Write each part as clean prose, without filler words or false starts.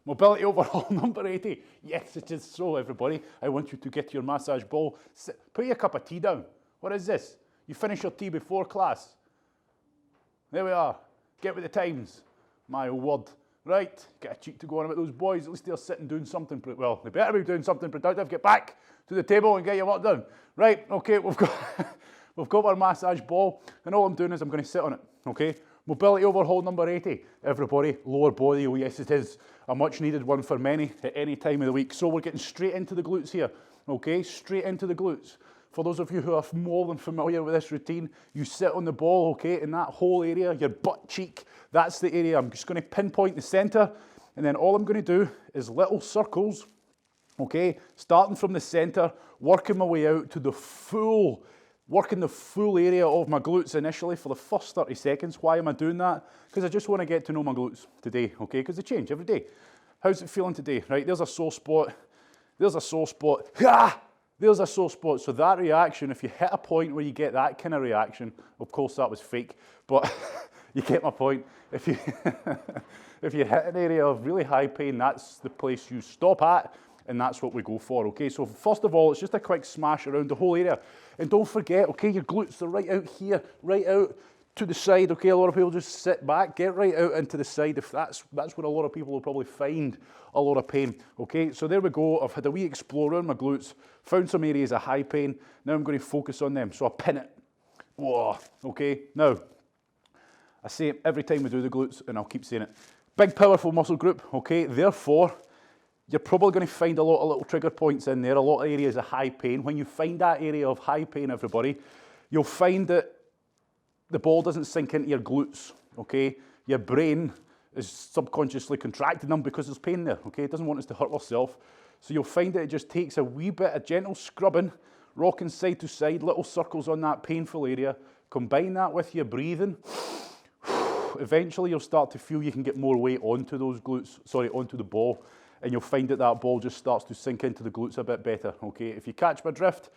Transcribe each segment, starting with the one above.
Mobility overhaul number 80. Yes, it is so, everybody. I want you to get your massage ball. Put your cup of tea down. What is this? You finish your tea before class. There we are. Get with the times. My word. Right, get a cheek to go on about those boys. At least they're sitting doing something, well, they better be doing something productive. Get back to the table and get your work done. Right, okay, we've got our massage ball, and all I'm doing is I'm going to sit on it, okay? Mobility overhaul number 80. Everybody, lower body, oh yes it is. A much needed one for many at any time of the week. So we're getting straight into the glutes here, okay? Straight into the glutes. For those of you who are more than familiar with this routine, you sit on the ball, okay, in that whole area, your butt cheek, that's the area. I'm just going to pinpoint the center, and then all I'm going to do is little circles, okay, starting from the center, working my way out to the full, working the full area of my glutes initially for the first 30 seconds. Why am I doing that? Because I just want to get to know my glutes today, okay, because they change every day. How's it feeling today? Right, there's a sore spot, there's a sore spot, ah! There's a sore spot. So that reaction, if you hit a point where you get that kind of reaction, of course that was fake, but you get my point. If you if you hit an area of really high pain, that's the place you stop at, and that's what we go for, okay? So first of all, it's just a quick smash around the whole area. And don't forget, okay, your glutes are right out here, right out to the side, okay? A lot of people just sit back, get right out into the side. If that's where a lot of people will probably find a lot of pain, okay? So there we go. I've had a wee explore around my glutes, found some areas of high pain. Now I'm going to focus on them. So I pin it. Whoa, okay? Now, I say it every time we do the glutes, and I'll keep saying it. Big, powerful muscle group, okay? Therefore, you're probably going to find a lot of little trigger points in there, a lot of areas of high pain. When you find that area of high pain, everybody, you'll find that the ball doesn't sink into your glutes, okay? Your brain is subconsciously contracting them because there's pain there, okay? It doesn't want us to hurt ourselves. So you'll find that it just takes a wee bit of gentle scrubbing, rocking side to side, little circles on that painful area. Combine that with your breathing. Eventually you'll start to feel you can get more weight onto those glutes, onto the ball, and you'll find that that ball just starts to sink into the glutes a bit better, okay? If you catch my drift,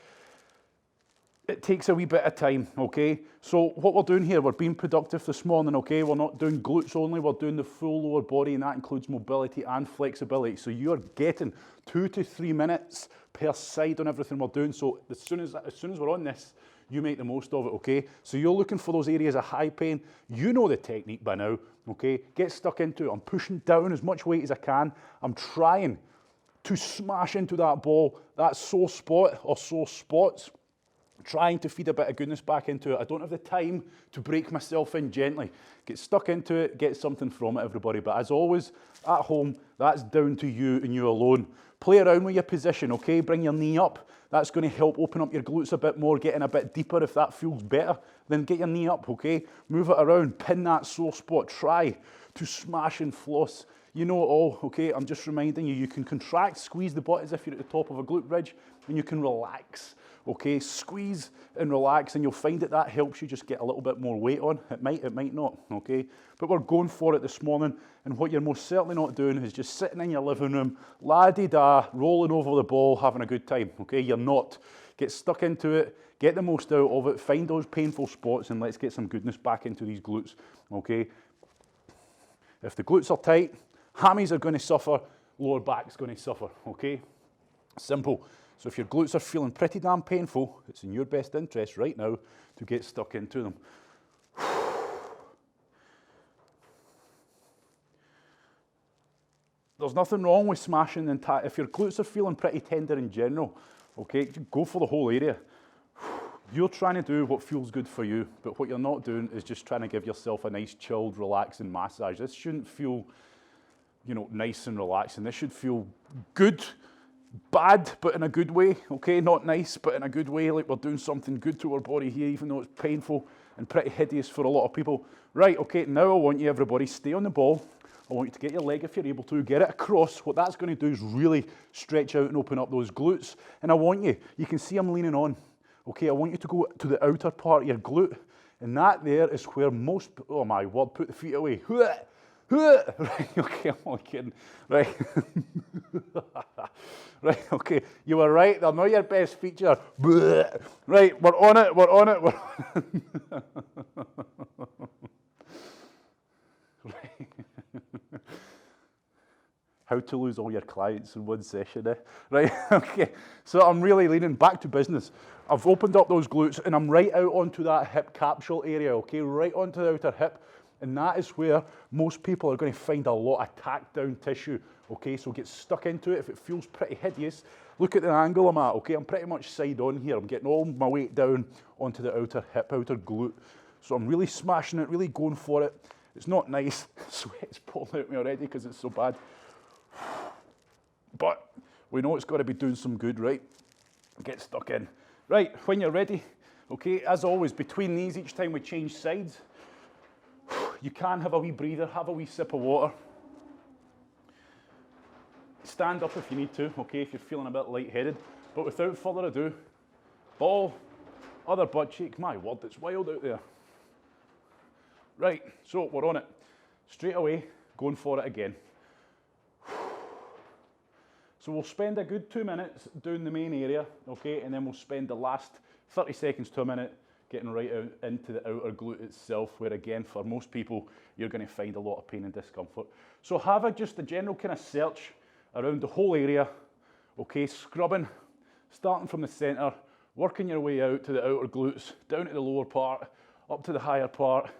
it takes a wee bit of time, okay? So what we're doing here, we're being productive this morning, okay? We're not doing glutes only, we're doing the full lower body, and that includes mobility and flexibility. So you're getting 2 to 3 minutes per side on everything we're doing. So as soon as we're on this, you make the most of it, okay? So you're looking for those areas of high pain. You know the technique by now, okay? Get stuck into it. I'm pushing down as much weight as I can. I'm trying to smash into that ball, that sore spot or sore spots, trying to feed a bit of goodness back into it. I don't have the time to break myself in gently. Get stuck into it, get something from it, everybody. But as always, at home, that's down to you and you alone. Play around with your position, okay? Bring your knee up. That's going to help open up your glutes a bit more, getting a bit deeper. If that feels better, then get your knee up, okay? Move it around, pin that sore spot. Try to smash and floss. You know it all, okay? I'm just reminding you, you can contract, squeeze the butt as if you're at the top of a glute bridge, and you can relax. Okay, squeeze and relax, and you'll find that that helps you just get a little bit more weight on. It might not, okay? But we're going for it this morning, and what you're most certainly not doing is just sitting in your living room, la-di-da, rolling over the ball, having a good time, okay? You're not. Get stuck into it, get the most out of it, find those painful spots, and let's get some goodness back into these glutes, okay? If the glutes are tight, hammies are going to suffer, lower back's going to suffer, okay? Simple. So if your glutes are feeling pretty damn painful, it's in your best interest right now to get stuck into them. There's nothing wrong with smashing the entire, if your glutes are feeling pretty tender in general, okay, go for the whole area. You're trying to do what feels good for you, but what you're not doing is just trying to give yourself a nice, chilled, relaxing massage. This shouldn't feel, you know, nice and relaxing. This should feel good, bad, but in a good way, okay? Not nice, but in a good way, like we're doing something good to our body here, even though it's painful and pretty hideous for a lot of people. Right, okay, now I want you, everybody, stay on the ball. I want you to get your leg, if you're able to, get it across. What that's going to do is really stretch out and open up those glutes. And I want you can see I'm leaning on, okay? I want you to go to the outer part of your glute, and that there is where most, oh my word, put the feet away. Right, okay, I'm not kidding. Right. Right, okay, you were right, they're not your best feature. Right, we're on it, we're on it, we're on it. Right. How to lose all your clients in one session, eh? Right, okay. So I'm really leaning back to business. I've opened up those glutes and I'm right out onto that hip capsule area, okay? Right onto the outer hip. And that is where most people are going to find a lot of tack down tissue, okay? So get stuck into it. If it feels pretty hideous, look at the angle I'm at, okay? I'm pretty much side on here. I'm getting all my weight down onto the outer hip, outer glute. So I'm really smashing it, really going for it. It's not nice. Sweat's pouring out me already because it's so bad. But we know it's got to be doing some good, right? Get stuck in. Right, when you're ready, okay, as always, between these, each time we change sides, you can have a wee breather, have a wee sip of water. Stand up if you need to, okay, if you're feeling a bit lightheaded. But without further ado, ball, other butt cheek. My word, it's wild out there. Right, so we're on it. Straight away, going for it again. So we'll spend a good 2 minutes doing the main area, okay, and then we'll spend the last 30 seconds to a minute getting right out into the outer glute itself, where again, for most people, you're going to find a lot of pain and discomfort. So have just a general kind of search around the whole area, okay, scrubbing, starting from the centre, working your way out to the outer glutes, down to the lower part, up to the higher part,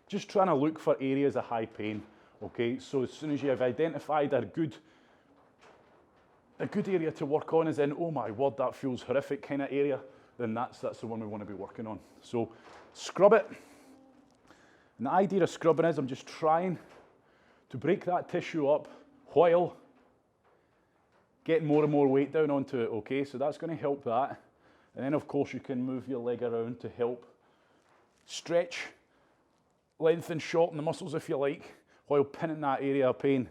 just trying to look for areas of high pain, okay. So as soon as you have identified a good area to work on is in, oh my word, that feels horrific kind of area, then that's the one we want to be working on. So scrub it. And the idea of scrubbing is I'm just trying to break that tissue up while getting more and more weight down onto it, okay? So that's going to help that. And then of course you can move your leg around to help stretch, lengthen, shorten the muscles if you like, while pinning that area of pain.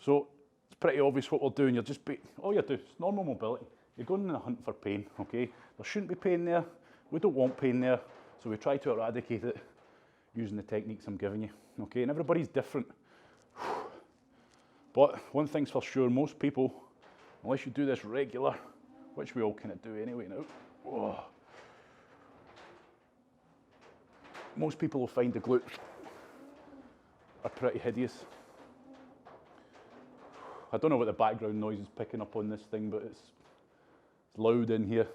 So it's pretty obvious what we're doing. You're just, all you do, it's normal mobility. You're going on a hunt for pain, okay? There shouldn't be pain there. We don't want pain there. So we try to eradicate it using the techniques I'm giving you, okay? And everybody's different. But one thing's for sure, most people, unless you do this regular, which we all kind of do anyway now, most people will find the glutes are pretty hideous. I don't know what the background noise is picking up on this thing, but it's loud in here.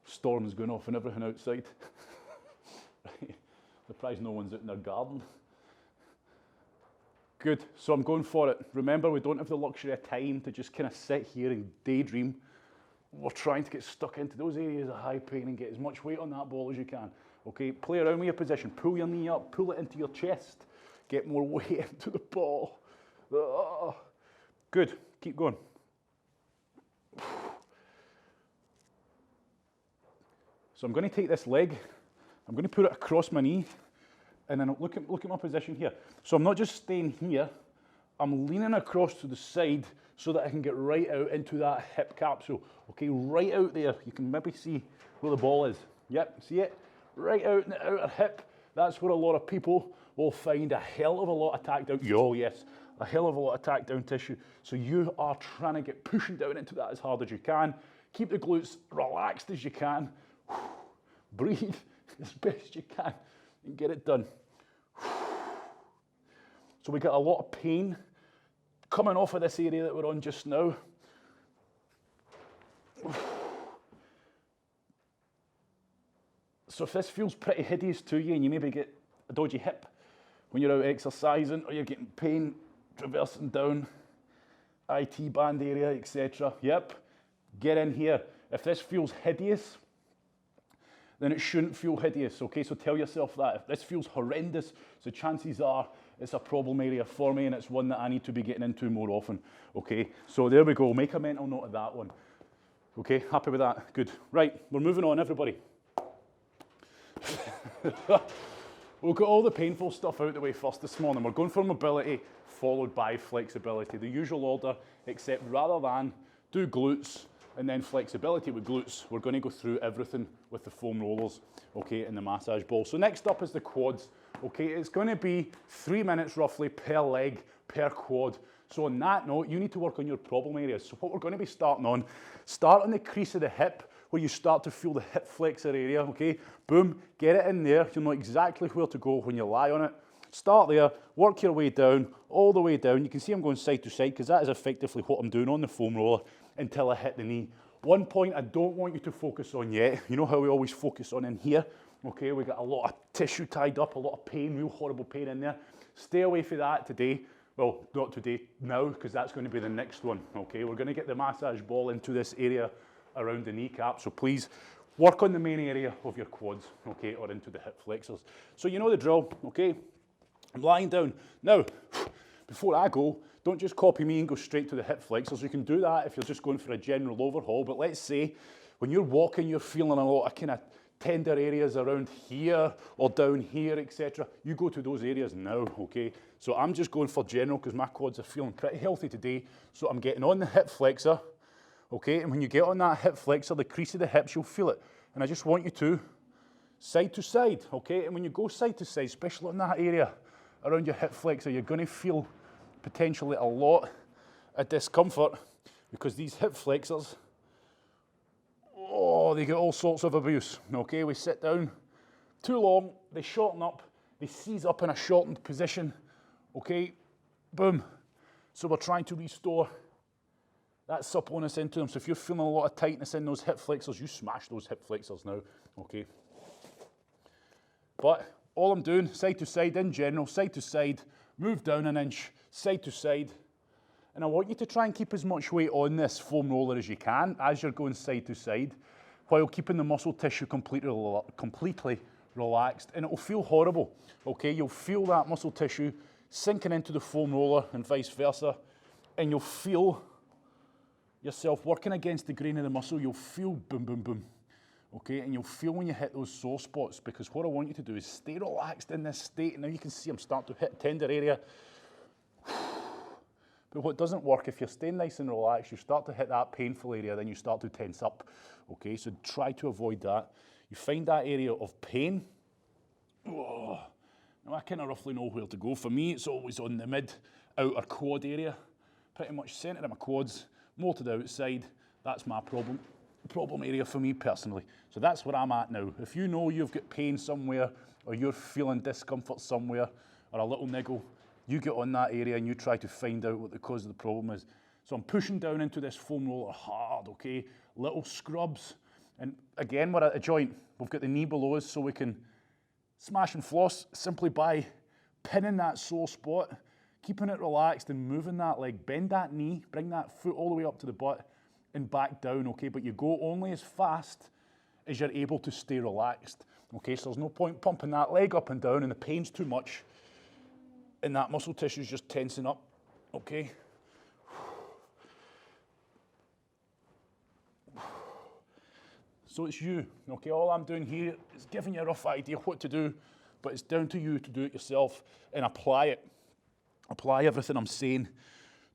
Storm's going off and everything outside. Right. Surprised no one's out in their garden. Good, so I'm going for it. Remember, we don't have the luxury of time to just kind of sit here and daydream. We're trying to get stuck into those areas of high pain and get as much weight on that ball as you can. Okay, play around with your position. Pull your knee up, pull it into your chest. Get more weight into the ball. Good, keep going. So I'm going to take this leg, I'm going to put it across my knee, and then look at my position here. So I'm not just staying here, I'm leaning across to the side so that I can get right out into that hip capsule. Okay, right out there. You can maybe see where the ball is. Yep, see it? Right out in the outer hip. That's where a lot of people will find a hell of a lot of tack down. Oh yes, a hell of a lot of tack down tissue. So you are trying to get pushing down into that as hard as you can. Keep the glutes relaxed as you can. Breathe as best you can and get it done. So we got a lot of pain coming off of this area that we're on just now. So if this feels pretty hideous to you and you maybe get a dodgy hip when you're out exercising, or you're getting pain traversing down IT band area, etc. Yep, get in here. If this feels hideous, then it shouldn't feel hideous, okay? So tell yourself that. If this feels horrendous, so chances are it's a problem area for me and it's one that I need to be getting into more often, okay? So there we go, make a mental note of that one. Okay, happy with that? Good. Right, we're moving on, everybody. We'll get all the painful stuff out the way first this morning. We're going for mobility, followed by flexibility. The usual order, except rather than do glutes and then flexibility with glutes, we're going to go through everything with the foam rollers, okay, and the massage ball. So next up is the quads, okay? It's going to be 3 minutes roughly per leg, per quad. So on that note, you need to work on your problem areas. So what we're going to be starting on, start on the crease of the hip, where you start to feel the hip flexor area, okay? Boom, get it in there. You'll know exactly where to go when you lie on it. start there, work your way down, all the way down. You can see I'm going side to side because that is effectively what I'm doing on the foam roller until I hit the knee. One point I don't want you to focus on yet, you know how we always focus on in here? Okay, we got a lot of tissue tied up, a lot of pain, real horrible pain in there. Stay away from that today. Well, not today, now, because that's going to be the next one, okay? We're going to get the massage ball into this area around the kneecap, so please work on the main area of your quads, okay, or into the hip flexors. So you know the drill, okay? I'm lying down. Now, before I go, don't just copy me and go straight to the hip flexors. You can do that if you're just going for a general overhaul, but let's say when you're walking, you're feeling a lot of kind of tender areas around here or down here, etc. You go to those areas now, okay? So I'm just going for general because my quads are feeling pretty healthy today. So I'm getting on the hip flexor, okay? And when you get on that hip flexor, the crease of the hips, you'll feel it. And I just want you to side, okay? And when you go side to side, especially in that area around your hip flexor, you're going to feel potentially a lot of discomfort because these hip flexors, oh, they get all sorts of abuse, okay? We sit down too long, they shorten up, they seize up in a shortened position, okay? Boom. So we're trying to restore that suppleness into them. So if you're feeling a lot of tightness in those hip flexors, you smash those hip flexors now, okay? But all I'm doing, side to side in general, side to side, move down an inch, side to side. And I want you to try and keep as much weight on this foam roller as you can as you're going side to side, while keeping the muscle tissue completely relaxed. And it will feel horrible, okay? You'll feel that muscle tissue sinking into the foam roller and vice versa. And you'll feel yourself working against the grain of the muscle. You'll feel boom, boom, boom, okay? And you'll feel when you hit those sore spots, because what I want you to do is stay relaxed in this state. And now you can see I'm starting to hit tender area. But what doesn't work, if you're staying nice and relaxed, you start to hit that painful area, then you start to tense up, okay? So try to avoid that. You find that area of pain. Oh, now I kind of roughly know where to go. For me, it's always on the mid-outer quad area, pretty much centre of my quads, more to the outside. That's my problem area for me personally. So that's where I'm at now. If you know you've got pain somewhere, or you're feeling discomfort somewhere, or a little niggle, you get on that area and you try to find out what the cause of the problem is. So I'm pushing down into this foam roller hard, okay? Little scrubs. And again, we're at a joint. We've got the knee below us, so we can smash and floss simply by pinning that sore spot, keeping it relaxed and moving that leg. Bend that knee, bring that foot all the way up to the butt and back down, okay? But you go only as fast as you're able to stay relaxed, okay? So there's no point pumping that leg up and down and the pain's too much and that muscle tissue is just tensing up, okay? So it's you, okay? All I'm doing here is giving you a rough idea what to do, but it's down to you to do it yourself and apply it. Apply everything I'm saying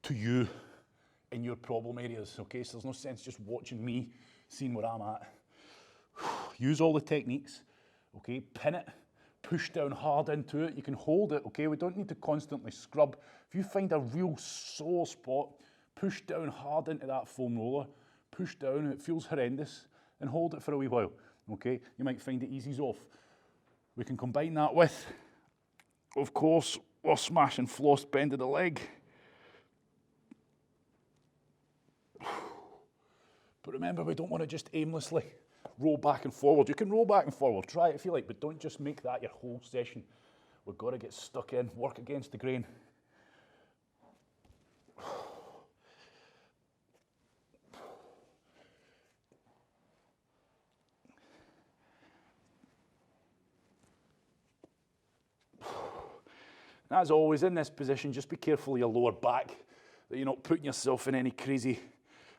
to you in your problem areas, okay? So there's no sense just watching me, seeing where I'm at. Use all the techniques, okay? Pin it. Push down hard into it. You can hold it, okay? We don't need to constantly scrub. If you find a real sore spot, push down hard into that foam roller. Push down, it feels horrendous, and hold it for a wee while, okay? You might find it eases off. We can combine that with, of course, our smash and floss bend of the leg. But remember, we don't want to just aimlessly roll back and forward. You can roll back and forward, try it if you like, but don't just make that your whole session. We've got to get stuck in, work against the grain. As always, in this position, just be careful of your lower back, that you're not putting yourself in any crazy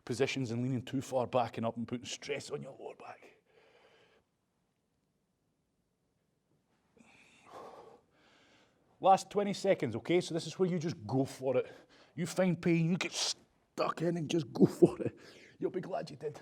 positions and leaning too far back and up and putting stress on your lower back. Last 20 seconds, okay? So this is where you just go for it. You find pain, you get stuck in and just go for it. You'll be glad you did.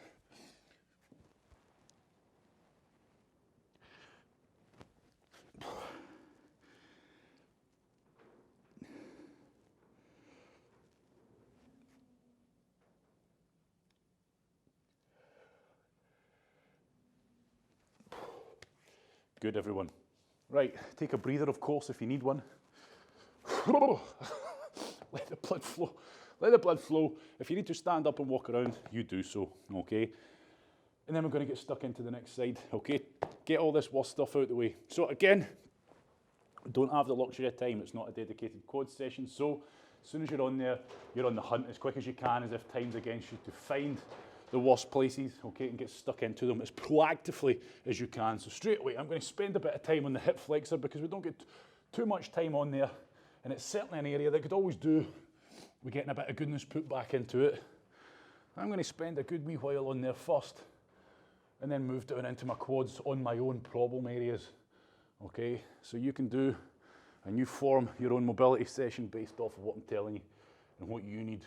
Good, everyone. Right, take a breather, of course, if you need one. Let the blood flow. Let the blood flow. If you need to stand up and walk around, you do so, okay? And then we're going to get stuck into the next side, okay? Get all this worst stuff out of the way. So again, don't have the luxury of time. It's not a dedicated quad session. So as soon as you're on there, you're on the hunt as quick as you can, as if time's against you, to find the worst places, okay, and get stuck into them as proactively as you can. So straight away, I'm going to spend a bit of time on the hip flexor because we don't get too much time on there. And it's certainly an area that could always do with getting a bit of goodness put back into it. I'm going to spend a good wee while on there first and then move down into my quads on my own problem areas. Okay, so you can do and you form your own mobility session based off of what I'm telling you and what you need.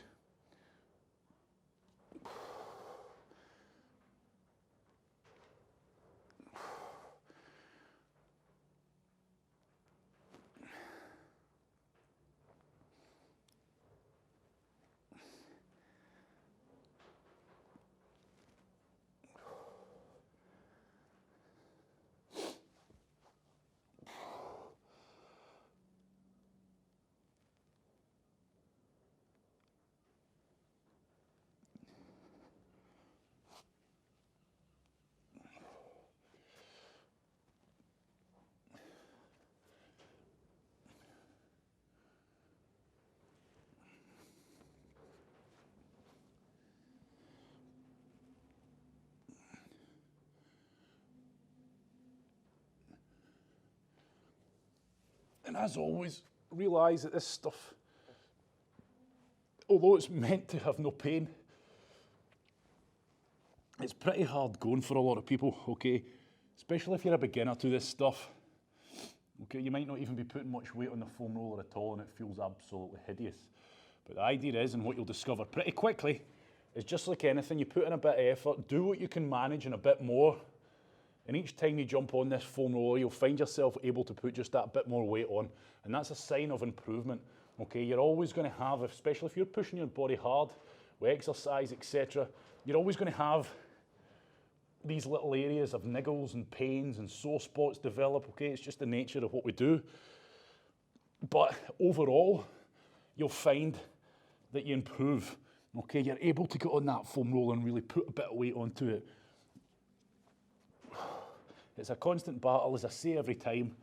And as always, realise that this stuff, although it's meant to have no pain, it's pretty hard going for a lot of people, okay? Especially if you're a beginner to this stuff. Okay, you might not even be putting much weight on the foam roller at all and it feels absolutely hideous. But the idea is, and what you'll discover pretty quickly, is just like anything, you put in a bit of effort, do what you can manage and a bit more. And each time you jump on this foam roller, you'll find yourself able to put just that bit more weight on. And that's a sign of improvement, okay? You're always going to have, especially if you're pushing your body hard with exercise, etc., you're always going to have these little areas of niggles and pains and sore spots develop, okay? It's just the nature of what we do. But overall, you'll find that you improve, okay? You're able to get on that foam roller and really put a bit of weight onto it. It's a constant battle, as I say every time.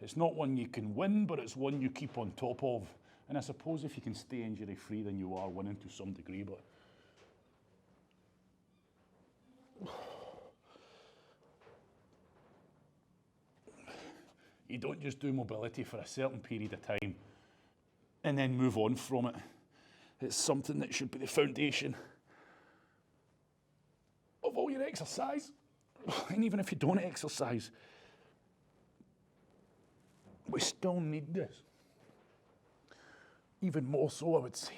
It's not one you can win, but it's one you keep on top of. And I suppose if you can stay injury-free, then you are winning to some degree, but you don't just do mobility for a certain period of time and then move on from it. It's something that should be the foundation of all your exercise. And even if you don't exercise, we still need this. Even more so, I would say.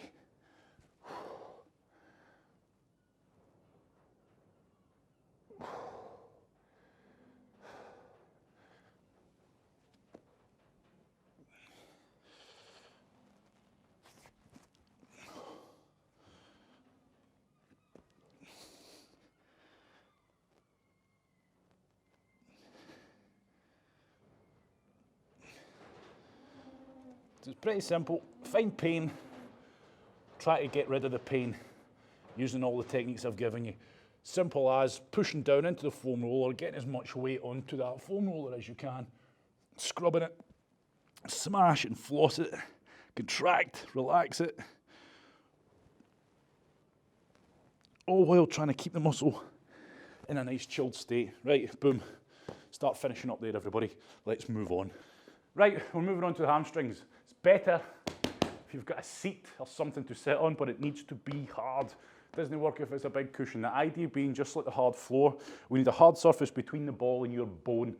So it's pretty simple. Find pain, try to get rid of the pain using all the techniques I've given you. Simple as pushing down into the foam roller, getting as much weight onto that foam roller as you can, scrubbing it, smash and floss it, contract, relax it, all while trying to keep the muscle in a nice chilled state. Right, boom. Start finishing up there, everybody. Let's move on. Right, we're moving on to the hamstrings. It's better if you've got a seat or something to sit on, but it needs to be hard. It doesn't work if it's a big cushion. The idea being just like the hard floor, we need a hard surface between the ball and your bone.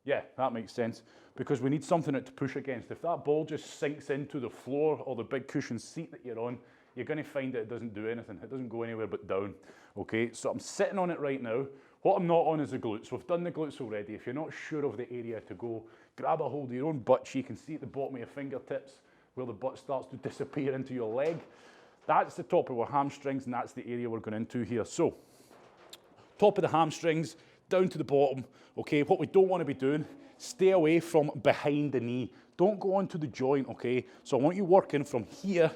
Yeah, that makes sense, because we need something to push against. If that ball just sinks into the floor or the big cushion seat that you're on, you're going to find that it doesn't do anything. It doesn't go anywhere but down. Okay, so I'm sitting on it right now. What I'm not on is the glutes. We've done the glutes already. If you're not sure of the area to go, grab a hold of your own butt cheek and see at the bottom of your fingertips where the butt starts to disappear into your leg. That's the top of our hamstrings, and that's the area we're going into here. So, top of the hamstrings, down to the bottom. Okay, what we don't want to be doing, stay away from behind the knee. Don't go onto the joint, okay? So I want you working from here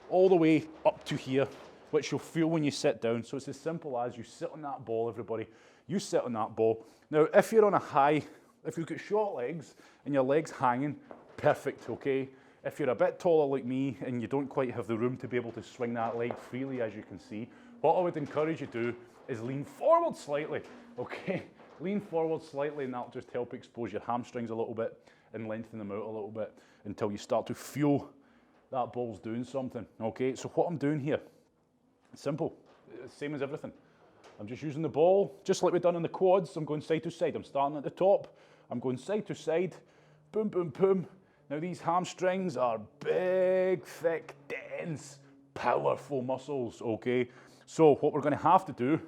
all the way up to here, which you'll feel when you sit down. So it's as simple as you sit on that ball, everybody. You sit on that ball. Now, if you're on a high, if you've got short legs and your legs hanging, perfect, okay? If you're a bit taller like me and you don't quite have the room to be able to swing that leg freely, as you can see, what I would encourage you to do is lean forward slightly, okay? Lean forward slightly and that'll just help expose your hamstrings a little bit and lengthen them out a little bit until you start to feel that ball's doing something, okay? So what I'm doing here, simple, same as everything. I'm just using the ball, just like we've done in the quads. I'm going side to side. I'm starting at the top. I'm going side to side, boom, boom, boom. Now these hamstrings are big, thick, dense, powerful muscles, okay? So what we're going to have to do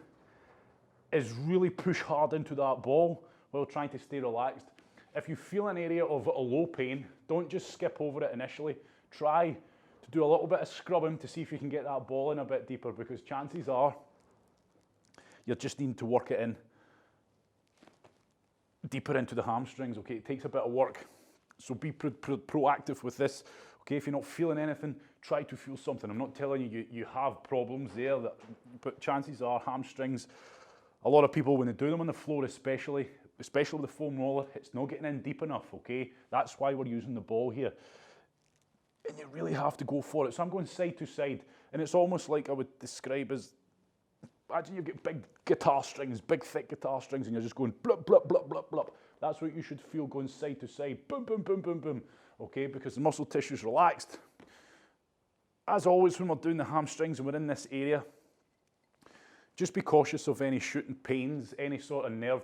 is really push hard into that ball while trying to stay relaxed. If you feel an area of a low pain, don't just skip over it initially. Try to do a little bit of scrubbing to see if you can get that ball in a bit deeper, because chances are you're just needing to work it in deeper into the hamstrings, okay? It takes a bit of work. So be proactive with this, okay? If you're not feeling anything, try to feel something. I'm not telling you have problems there, but chances are hamstrings, a lot of people, when they do them on the floor especially with the foam roller, it's not getting in deep enough, okay? That's why we're using the ball here. And you really have to go for it. So I'm going side to side, and it's almost like I would describe as, imagine you get big guitar strings, big thick guitar strings, and you're just going blub, blub, blub, blub, blub. That's what you should feel going side to side, boom, boom, boom, boom, boom, okay? Because the muscle tissue's relaxed. As always, when we're doing the hamstrings and we're in this area, just be cautious of any shooting pains, any sort of nerve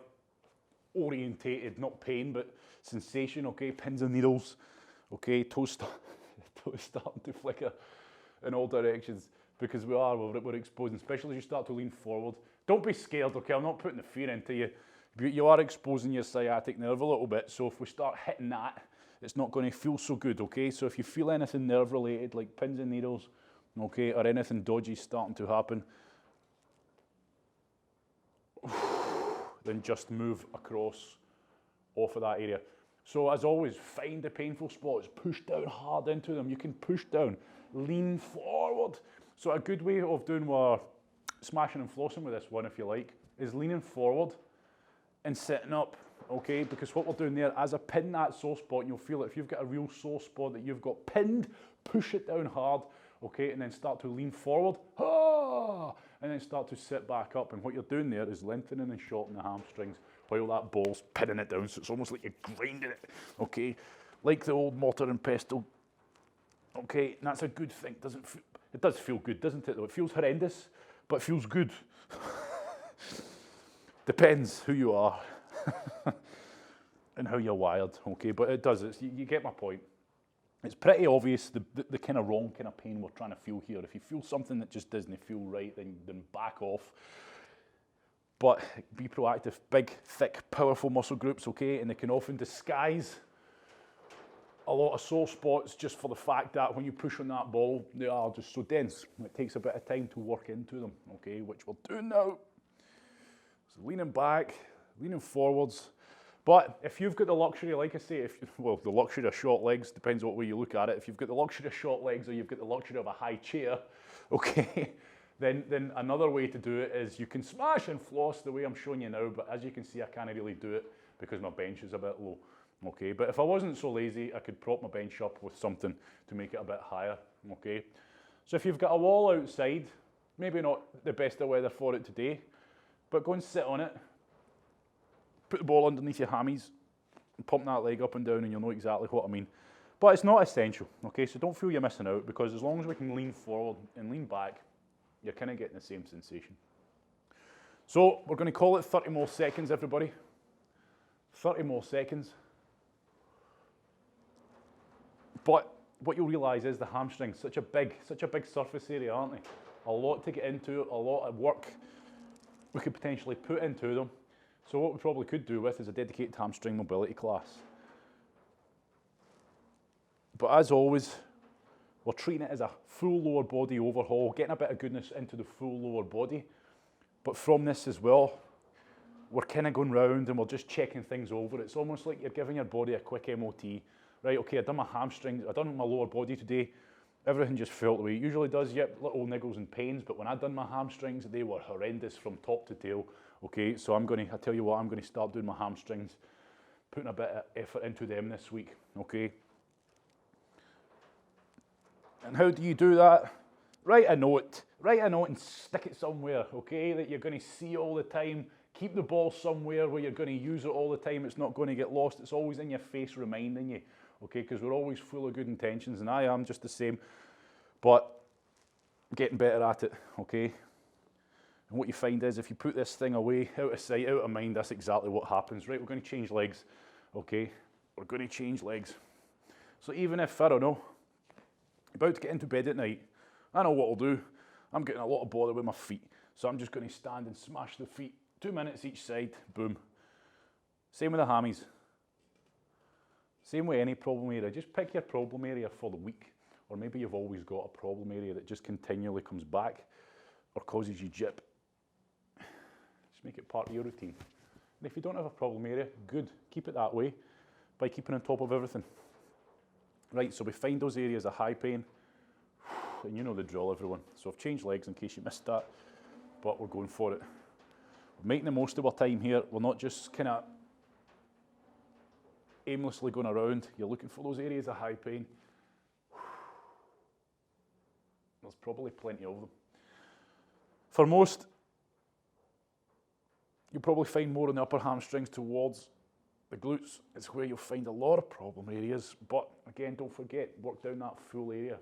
orientated, not pain, but sensation, okay? Pins and needles, okay? Toes starting to flicker in all directions, because we're exposing, especially as you start to lean forward. Don't be scared, okay? I'm not putting the fear into you, but you are exposing your sciatic nerve a little bit, so if we start hitting that, it's not going to feel so good, okay? So if you feel anything nerve related, like pins and needles, okay, or anything dodgy starting to happen, then just move across off of that area. So as always, find the painful spots, push down hard into them. You can push down, lean forward. So a good way of doing what smashing and flossing with this one, if you like, is leaning forward and sitting up, okay? Because what we're doing there, as I pin that sore spot, you'll feel it. If you've got a real sore spot that you've got pinned, push it down hard, okay? And then start to lean forward, and then start to sit back up. And what you're doing there is lengthening and shortening the hamstrings while that ball's pinning it down. So it's almost like you're grinding it, okay? Like the old mortar and pestle, okay? And that's a good thing. It does feel good, doesn't it, though? It feels horrendous, but it feels good. Depends who you are and how you're wired, okay? But it does, you get my point. It's pretty obvious the kind of wrong kind of pain we're trying to feel here. If you feel something that just doesn't feel right, then back off. But be proactive. Big, thick, powerful muscle groups, okay? And they can often disguise a lot of sore spots just for the fact that when you push on that ball, they are just so dense. It takes a bit of time to work into them, okay? Which we're doing now. So leaning back, leaning forwards. But if you've got the luxury, like I say, the luxury of short legs, depends what way you look at it. If you've got the luxury of short legs or you've got the luxury of a high chair, okay, then another way to do it is you can smash and floss the way I'm showing you now, but as you can see, I can't really do it because my bench is a bit low, okay? But if I wasn't so lazy, I could prop my bench up with something to make it a bit higher, okay? So if you've got a wall outside, maybe not the best of weather for it today, but go and sit on it, put the ball underneath your hammies, and pump that leg up and down, and you'll know exactly what I mean. But it's not essential, okay? So don't feel you're missing out, because as long as we can lean forward and lean back, you're kind of getting the same sensation. So we're going to call it 30 more seconds, everybody. 30 more seconds. But what you'll realise is the hamstrings, such a big surface area, aren't they? A lot to get into, a lot of work we could potentially put into them. So what we probably could do with is a dedicated hamstring mobility class. But as always, we're treating it as a full lower body overhaul, getting a bit of goodness into the full lower body. But from this as well, we're kind of going round and we're just checking things over. It's almost like you're giving your body a quick MOT. Right, okay, I've done my hamstrings, I've done my lower body today. Everything just felt the way it usually does. Yep, little niggles and pains, but when I done my hamstrings, they were horrendous from top to tail. Okay, so I tell you what, I'm gonna start doing my hamstrings, putting a bit of effort into them this week, okay? And how do you do that? Write a note and stick it somewhere, okay, that you're gonna see all the time. Keep the ball somewhere where you're gonna use it all the time. It's not gonna get lost. It's always in your face reminding you, okay, because we're always full of good intentions, and I am just the same, but getting better at it, okay? And what you find is if you put this thing away, out of sight, out of mind, that's exactly what happens, right? We're gonna change legs, okay? We're gonna change legs. So even if, I don't know, about to get into bed at night, I know what I'll do. I'm getting a lot of bother with my feet, so I'm just gonna stand and smash the feet, 2 minutes each side, boom. Same with the hammies. Same with any problem area. Just pick your problem area for the week, or maybe you've always got a problem area that just continually comes back or causes you jip. Just make it part of your routine. And if you don't have a problem area, good, keep it that way by keeping on top of everything. Right, so we find those areas of high pain, and you know the drill, everyone. So I've changed legs in case you missed that, but we're going for it. We're making the most of our time here. We're not just kind of aimlessly going around. You're looking for those areas of high pain. There's probably plenty of them. For most, you'll probably find more in the upper hamstrings towards the glutes. It's where you'll find a lot of problem areas, but again, don't forget, work down that full area.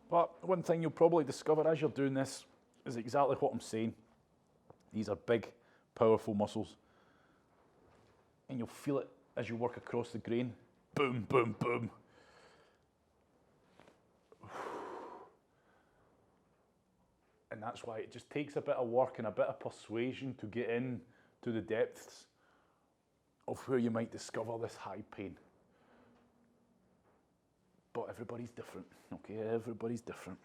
But one thing you'll probably discover as you're doing this is exactly what I'm saying. These are big, powerful muscles. And you'll feel it as you work across the grain. Boom, boom, boom. And that's why it just takes a bit of work and a bit of persuasion to get in to the depths of where you might discover this high pain. But everybody's different, okay? Everybody's different.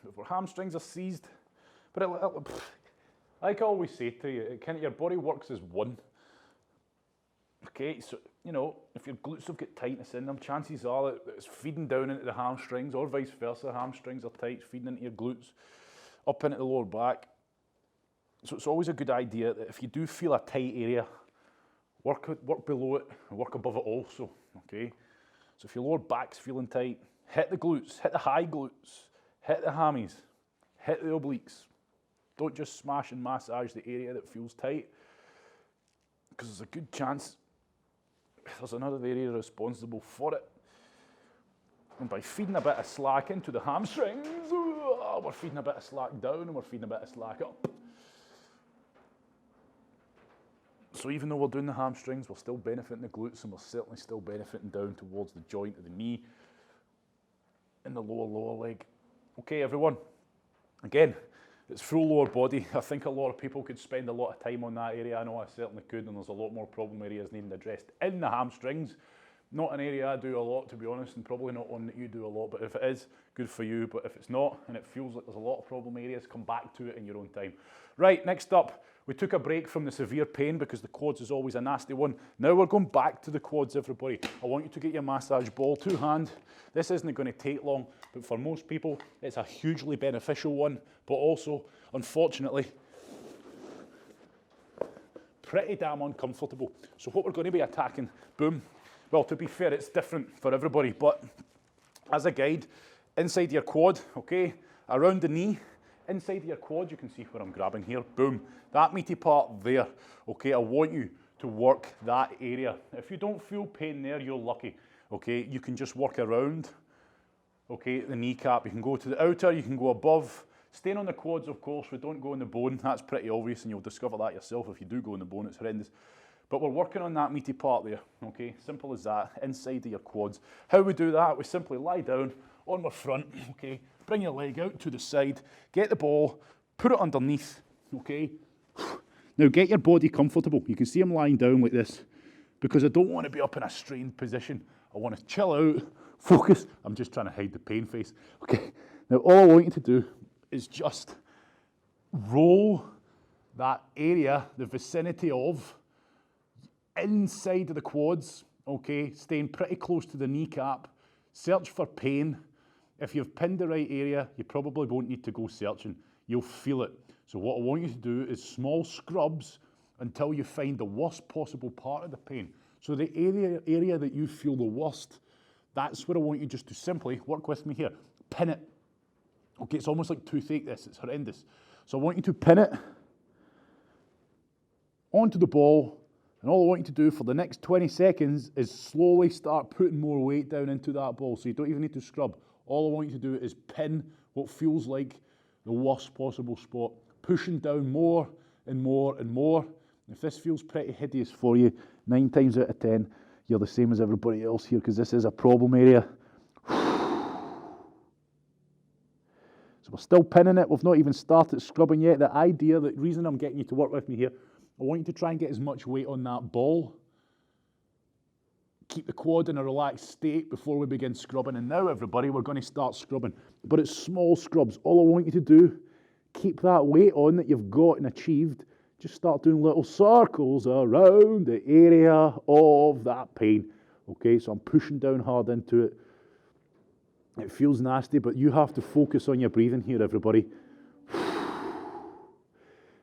If our hamstrings are seized, but like I always say to you, your body works as one. Okay, so, you know, if your glutes have got tightness in them, chances are that it's feeding down into the hamstrings, or vice versa. Hamstrings are tight, feeding into your glutes, up into the lower back. So it's always a good idea that if you do feel a tight area, work below it and work above it also, okay? So if your lower back's feeling tight, hit the glutes, hit the high glutes, hit the hammies, hit the obliques. Don't just smash and massage the area that feels tight, because there's a good chance there's another area responsible for it. And by feeding a bit of slack into the hamstrings, we're feeding a bit of slack down and we're feeding a bit of slack up. So even though we're doing the hamstrings, we're still benefiting the glutes, and we're certainly still benefiting down towards the joint of the knee and the lower leg. Okay, everyone. Again, it's full lower body. I think a lot of people could spend a lot of time on that area. I know I certainly could, and there's a lot more problem areas needing addressed in the hamstrings. Not an area I do a lot, to be honest, and probably not one that you do a lot, but if it is, good for you. But if it's not, and it feels like there's a lot of problem areas, come back to it in your own time. Right, next up, we took a break from the severe pain because the quads is always a nasty one. Now we're going back to the quads, everybody. I want you to get your massage ball to hand. This isn't going to take long, but for most people, it's a hugely beneficial one, but also, unfortunately, pretty damn uncomfortable. So what we're going to be attacking, boom. Well, to be fair, it's different for everybody, but as a guide, inside your quad, okay, around the knee, inside your quad, you can see where I'm grabbing here, boom, that meaty part there, okay, I want you to work that area. If you don't feel pain there, you're lucky, okay, you can just work around okay, the kneecap. You can go to the outer, you can go above. Staying on the quads, of course, we don't go in the bone. That's pretty obvious, and you'll discover that yourself. If you do go in the bone, it's horrendous. But we're working on that meaty part there, okay? Simple as that, inside of your quads. How we do that, we simply lie down on my front, okay? Bring your leg out to the side, get the ball, put it underneath, okay? Now get your body comfortable. You can see I'm lying down like this because I don't want to be up in a strained position. I want to chill out, focus. I'm just trying to hide the pain face, okay? Now all I want you to do is just roll that area, the vicinity of, inside of the quads, okay, staying pretty close to the kneecap. Search for pain. If you've pinned the right area, you probably won't need to go searching. You'll feel it. So what I want you to do is small scrubs until you find the worst possible part of the pain. So the area that you feel the worst, that's where I want you just to simply, work with me here, pin it. Okay, it's almost like toothache this, it's horrendous. So I want you to pin it onto the ball, and all I want you to do for the next 20 seconds is slowly start putting more weight down into that ball. So you don't even need to scrub. All I want you to do is pin what feels like the worst possible spot, pushing down more and more and more. If this feels pretty hideous for you, 9 times out of 10, you're the same as everybody else here because this is a problem area. So we're still pinning it. We've not even started scrubbing yet. The idea, the reason I'm getting you to work with me here, I want you to try and get as much weight on that ball. Keep the quad in a relaxed state before we begin scrubbing. And now, everybody, we're going to start scrubbing. But it's small scrubs. All I want you to do, keep that weight on that you've got and achieved. Just start doing little circles around the area of that pain. Okay, so I'm pushing down hard into it. It feels nasty, but you have to focus on your breathing here, everybody.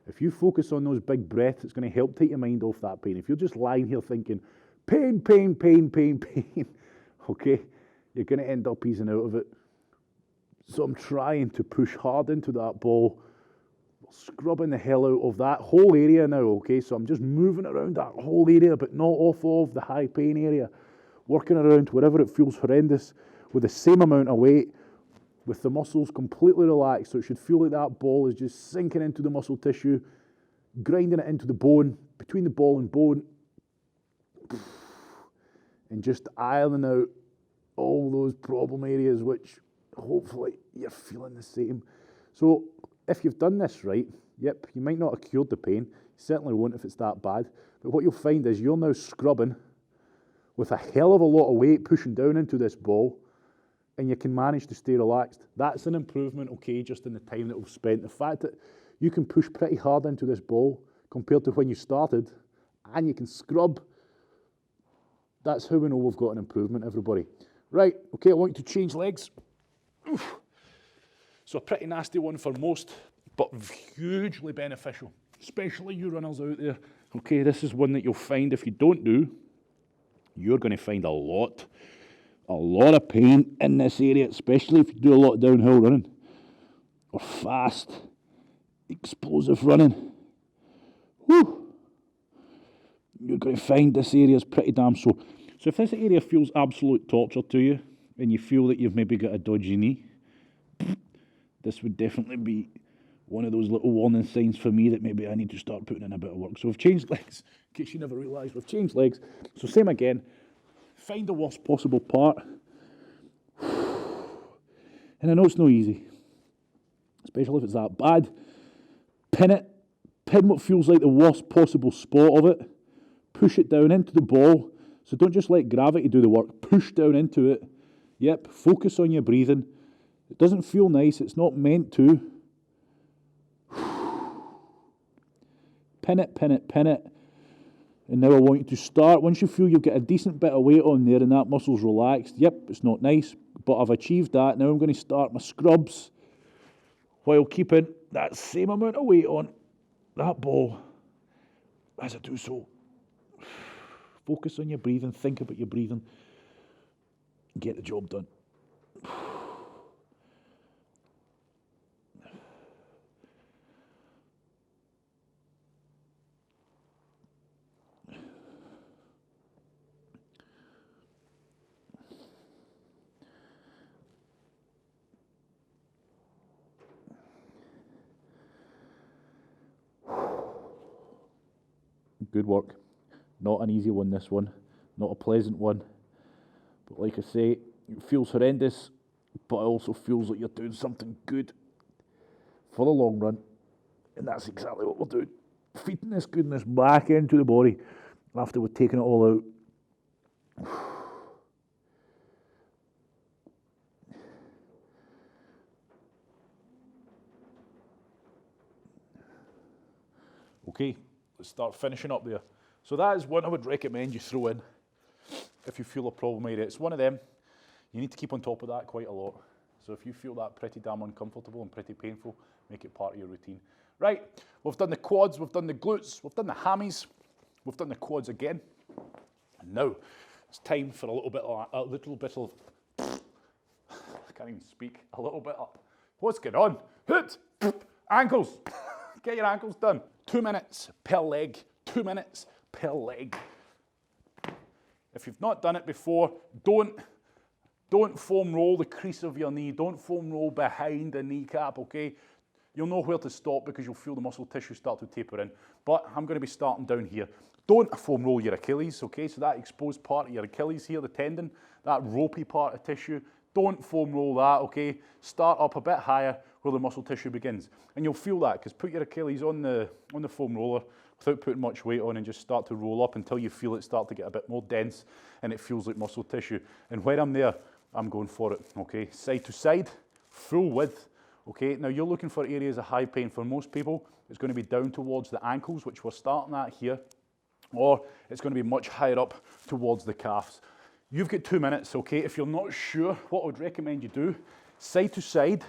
If you focus on those big breaths, it's going to help take your mind off that pain. If you're just lying here thinking, pain, pain, pain, pain, pain, okay, you're going to end up easing out of it. So I'm trying to push hard into that ball, scrubbing the hell out of that whole area now, okay? So I'm just moving around that whole area, but not off of the high pain area. Working around wherever it feels horrendous with the same amount of weight, with the muscles completely relaxed, so it should feel like that ball is just sinking into the muscle tissue, grinding it into the bone, between the ball and bone, and just ironing out all those problem areas, which hopefully you're feeling the same. So if you've done this right, yep, you might not have cured the pain, you certainly won't if it's that bad, but what you'll find is you're now scrubbing with a hell of a lot of weight pushing down into this ball, and you can manage to stay relaxed. That's an improvement, okay, just in the time that we've spent. The fact that you can push pretty hard into this ball compared to when you started, and you can scrub, that's how we know we've got an improvement, everybody. Right, okay, I want you to change legs. Oof. So a pretty nasty one for most, but hugely beneficial, especially you runners out there. Okay, this is one that you'll find if you don't do, you're going to find a lot of pain in this area, especially if you do a lot of downhill running or fast, explosive running. Whew. You're going to find this area is pretty damn sore. So if this area feels absolute torture to you and you feel that you've maybe got a dodgy knee, this would definitely be one of those little warning signs for me that maybe I need to start putting in a bit of work. So we've changed legs, in case you never realised, we've changed legs. So same again. Find the worst possible part. And I know it's no easy, especially if it's that bad. Pin it. Pin what feels like the worst possible spot of it. Push it down into the ball. So don't just let gravity do the work. Push down into it. Yep, focus on your breathing. It doesn't feel nice. It's not meant to. Pin it, pin it, pin it. And now I want you to start, once you feel you've got a decent bit of weight on there and that muscle's relaxed, yep, it's not nice, but I've achieved that. Now I'm going to start my scrubs while keeping that same amount of weight on that ball as I do so. Focus on your breathing, think about your breathing, and get the job done. Good work. Not an easy one, this one. Not a pleasant one. But like I say, it feels horrendous, but it also feels like you're doing something good for the long run. And that's exactly what we're doing. Feeding this goodness back into the body after we've taken it all out. Okay, let's start finishing up there. So that is one I would recommend you throw in if you feel a problem area. It's one of them. You need to keep on top of that quite a lot. So if you feel that pretty damn uncomfortable and pretty painful, make it part of your routine. Right, we've done the quads, we've done the glutes, we've done the hammies, we've done the quads again. And now it's time for a little bit of, I can't even speak, a little bit of, what's going on? Hoot, ankles, get your ankles done. 2 minutes per leg, 2 minutes per leg. If you've not done it before, don't foam roll the crease of your knee, don't foam roll behind the kneecap, okay? You'll know where to stop because you'll feel the muscle tissue start to taper in. But I'm going to be starting down here. Don't foam roll your Achilles, okay? So that exposed part of your Achilles here, the tendon, that ropey part of tissue, don't foam roll that, okay? Start up a bit higher where the muscle tissue begins. And you'll feel that because put your Achilles on the foam roller without putting much weight on and just start to roll up until you feel it start to get a bit more dense and it feels like muscle tissue. And when I'm there, I'm going for it, okay? Side to side, full width. Okay, now you're looking for areas of high pain. For most people, it's going to be down towards the ankles, which we're starting at here, or it's going to be much higher up towards the calves. You've got 2 minutes, okay? If you're not sure, what I would recommend you do, side to side,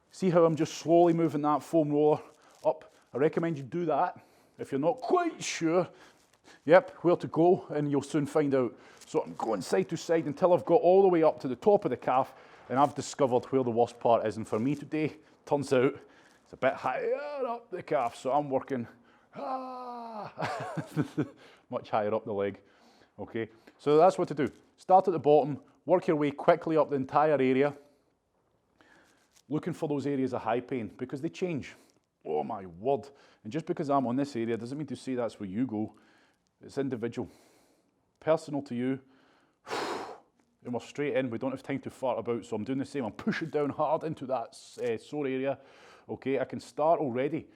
see how I'm just slowly moving that foam roller up? I recommend you do that. If you're not quite sure, yep, where to go, and you'll soon find out. So I'm going side to side until I've got all the way up to the top of the calf, and I've discovered where the worst part is. And for me today, turns out it's a bit higher up the calf, so I'm working much higher up the leg. Okay, so that's what to do. Start at the bottom, work your way quickly up the entire area, looking for those areas of high pain because they change. Oh my word. And just because I'm on this area doesn't mean to say that's where you go. It's individual, personal to you. And we're straight in, we don't have time to fart about, so I'm doing the same. I'm pushing down hard into that sore area. Okay, I can start already.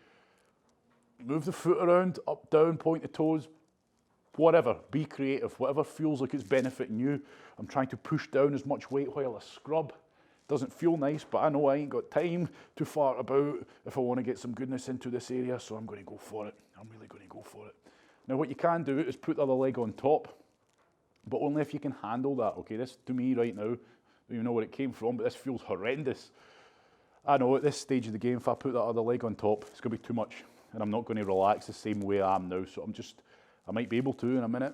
Move the foot around, up, down, point the toes, whatever. Be creative, whatever feels like it's benefiting you. I'm trying to push down as much weight while I scrub. Doesn't feel nice, but I know I ain't got time to fart about if I want to get some goodness into this area, so I'm going to go for it. I'm really going to go for it. Now what you can do is put the other leg on top, but only if you can handle that, okay? This, to me right now, I don't even know where it came from, but this feels horrendous. I know at this stage of the game, if I put that other leg on top, it's going to be too much, and I'm not going to relax the same way I am now, so I might be able to in a minute,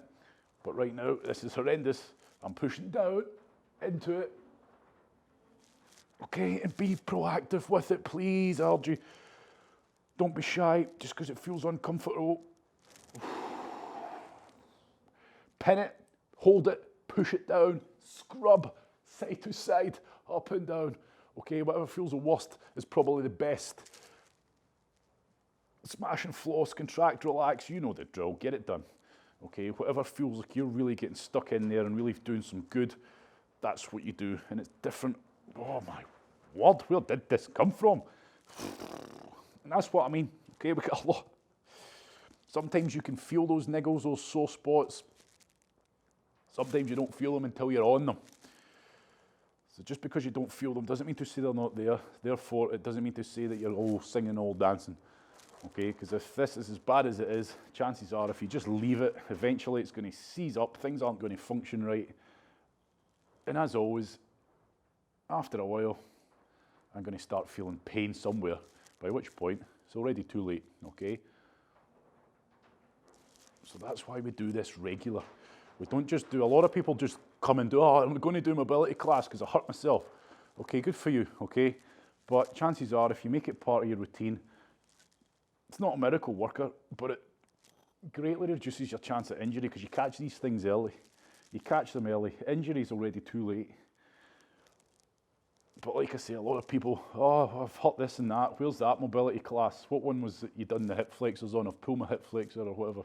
but right now, this is horrendous. I'm pushing down into it. Okay, and be proactive with it, please, Algie. Don't be shy just because it feels uncomfortable. Pin it, hold it, push it down, scrub, side to side, up and down. Okay, whatever feels the worst is probably the best. Smash and floss, contract, relax, you know the drill, get it done. Okay, whatever feels like you're really getting stuck in there and really doing some good, that's what you do, and it's different. Oh my word, where did this come from? And that's what I mean, okay, we got a lot. Sometimes you can feel those niggles, those sore spots. Sometimes you don't feel them until you're on them. So just because you don't feel them doesn't mean to say they're not there. Therefore, it doesn't mean to say that you're all singing, all dancing. Okay, because if this is as bad as it is, chances are if you just leave it, eventually it's going to seize up, things aren't going to function right. And as always, after a while, I'm going to start feeling pain somewhere, by which point it's already too late, okay? So that's why we do this regular. We don't just do, a lot of people just come and do, oh, I'm going to do mobility class because I hurt myself. Okay, good for you, okay? But chances are, if you make it part of your routine, it's not a miracle worker, but it greatly reduces your chance of injury because you catch these things early. You catch them early. Injury's already too late. But like I say, a lot of people, oh, I've hurt this and that. Where's that mobility class? What one was it you done the hip flexors on? I've pulled my hip flexor or whatever.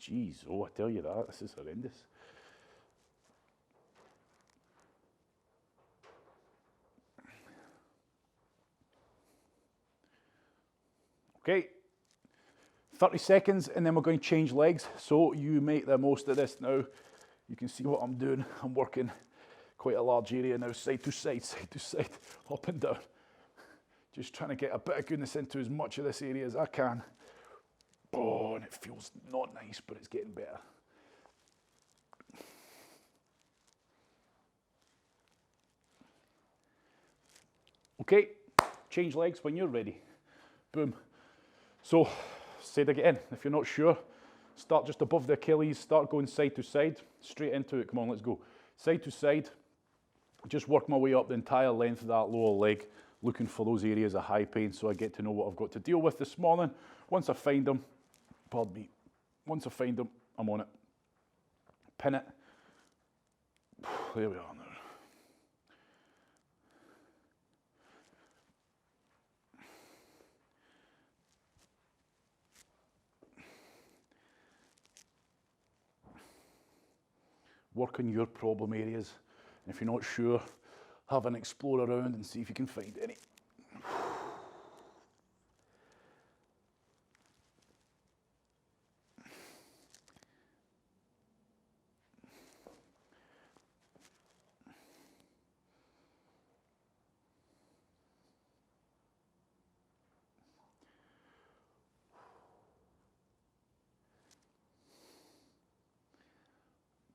Jeez, oh, I tell you that, this is horrendous. Okay, 30 seconds and then we're going to change legs. So you make the most of this now. You can see what I'm doing. I'm working quite a large area now, side to side, up and down. Just trying to get a bit of goodness into as much of this area as I can. Oh, and it feels not nice, but it's getting better. Okay, change legs when you're ready. Boom. So, say it again, if you're not sure, start just above the Achilles, start going side to side, straight into it. Come on, let's go. Side to side, just work my way up the entire length of that lower leg, looking for those areas of high pain so I get to know what I've got to deal with this morning. Once I find them, pardon me, once I find them, I'm on it. Pin it. There we are now. Work on your problem areas. And if you're not sure, have an explore around and see if you can find any.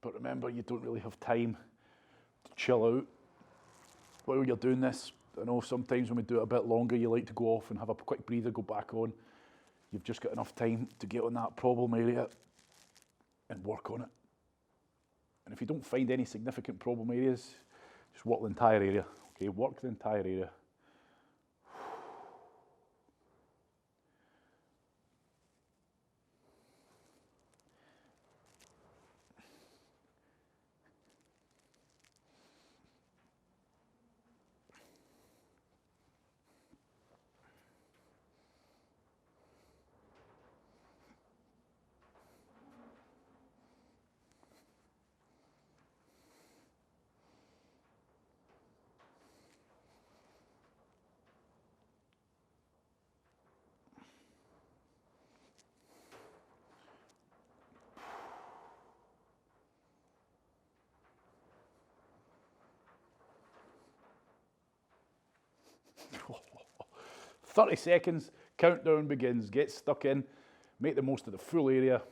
But remember, you don't really have time to chill out while you're doing this. I know sometimes when we do it a bit longer, you like to go off and have a quick breather, go back on. You've just got enough time to get on that problem area and work on it. And if you don't find any significant problem areas, just work the entire area. Okay, work the entire area. Oh, 30 seconds, countdown begins. Get stuck in, make the most of the full area.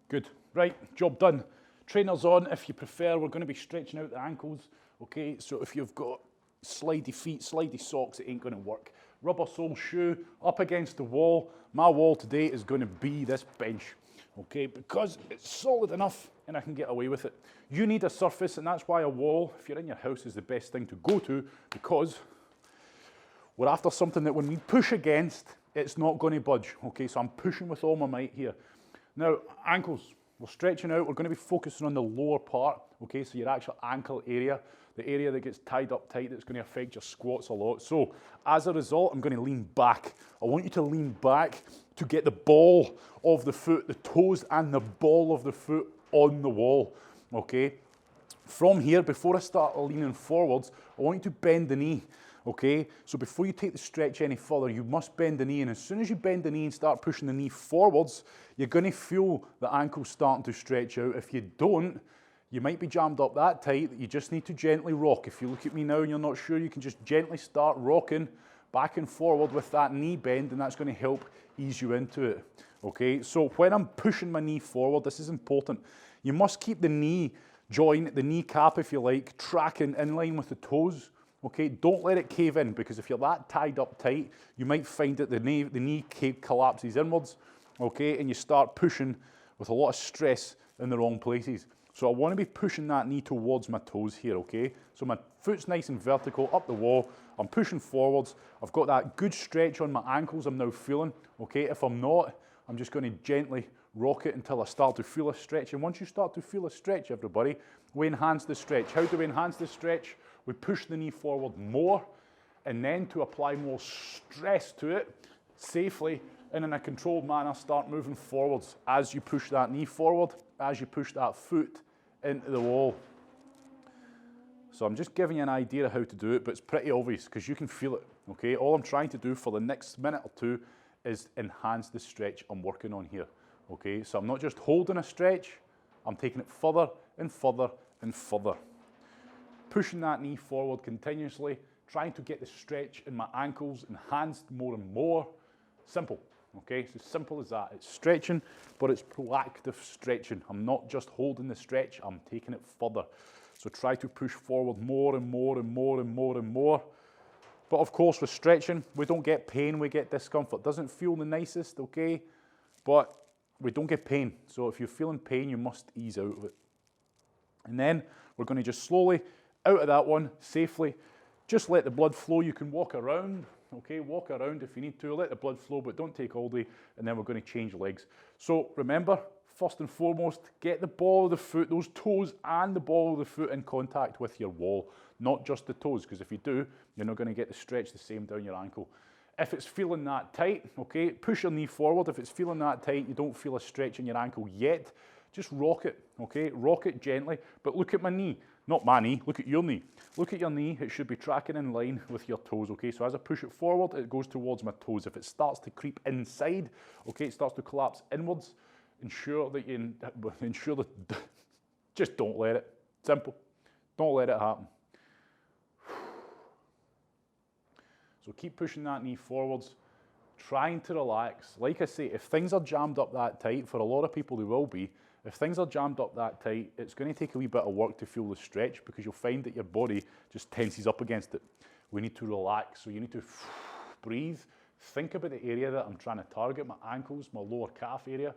Good, right, job done. Trainers on, if you prefer, we're going to be stretching out the ankles, okay? So if you've got slidey feet, slidey socks, it ain't going to work. Rubber sole shoe, up against the wall. My wall today is going to be this bench, okay? Because it's solid enough and I can get away with it. You need a surface, and that's why a wall, if you're in your house, is the best thing to go to, because we're after something that when we push against, it's not going to budge, okay? So I'm pushing with all my might here. Now, ankles, we're stretching out. We're going to be focusing on the lower part, okay? So your actual ankle area, the area that gets tied up tight, that's going to affect your squats a lot. So as a result, I'm going to lean back. I want you to lean back to get the ball of the foot, the toes and the ball of the foot on the wall, okay? From here, before I start leaning forwards, I want you to bend the knee. Okay, so before you take the stretch any further, you must bend the knee, and as soon as you bend the knee and start pushing the knee forwards, you're going to feel the ankle starting to stretch out. If you don't, you might be jammed up that tight that you just need to gently rock. If you look at me now and you're not sure, you can just gently start rocking back and forward with that knee bend, and that's going to help ease you into it. Okay, so when I'm pushing my knee forward, this is important. You must keep the knee joint, the kneecap if you like, tracking in line with the toes. Okay, don't let it cave in, because if you're that tied up tight, you might find that the knee collapses inwards, okay, and you start pushing with a lot of stress in the wrong places. So I want to be pushing that knee towards my toes here, okay? So my foot's nice and vertical up the wall. I'm pushing forwards. I've got that good stretch on my ankles I'm now feeling, okay? If I'm not, I'm just going to gently rock it until I start to feel a stretch. And once you start to feel a stretch, everybody, we enhance the stretch. How do we enhance the stretch? We push the knee forward more, and then to apply more stress to it, safely, and in a controlled manner, start moving forwards as you push that knee forward, as you push that foot into the wall. So I'm just giving you an idea of how to do it, but it's pretty obvious because you can feel it, okay? All I'm trying to do for the next minute or two is enhance the stretch I'm working on here, okay? So I'm not just holding a stretch, I'm taking it further and further and further. Pushing that knee forward continuously, trying to get the stretch in my ankles enhanced more and more. Simple, okay? It's as simple as that. It's stretching, but it's proactive stretching. I'm not just holding the stretch, I'm taking it further. So try to push forward more and more and more and more and more. But of course, with stretching, we don't get pain, we get discomfort. Doesn't feel the nicest, okay? But we don't get pain. So if you're feeling pain, you must ease out of it. And then we're going to just slowly out of that one, safely. Just let the blood flow. You can walk around, okay? Walk around if you need to. Let the blood flow, but don't take all day. And then we're going to change legs. So remember, first and foremost, get the ball of the foot, those toes and the ball of the foot in contact with your wall, not just the toes, because if you do, you're not going to get the stretch the same down your ankle. If it's feeling that tight, okay, push your knee forward. If it's feeling that tight, you don't feel a stretch in your ankle yet, just rock it, okay? Rock it gently, but look at my knee. Not my knee, look at your knee. Look at your knee, it should be tracking in line with your toes, okay? So as I push it forward, it goes towards my toes. If it starts to creep inside, okay, it starts to collapse inwards, ensure that just don't let it. Simple. Don't let it happen. So keep pushing that knee forwards, trying to relax. Like I say, if things are jammed up that tight, for a lot of people they will be, if things are jammed up that tight, it's going to take a wee bit of work to feel the stretch because you'll find that your body just tenses up against it. We need to relax, so you need to breathe. Think about the area that I'm trying to target, my ankles, my lower calf area.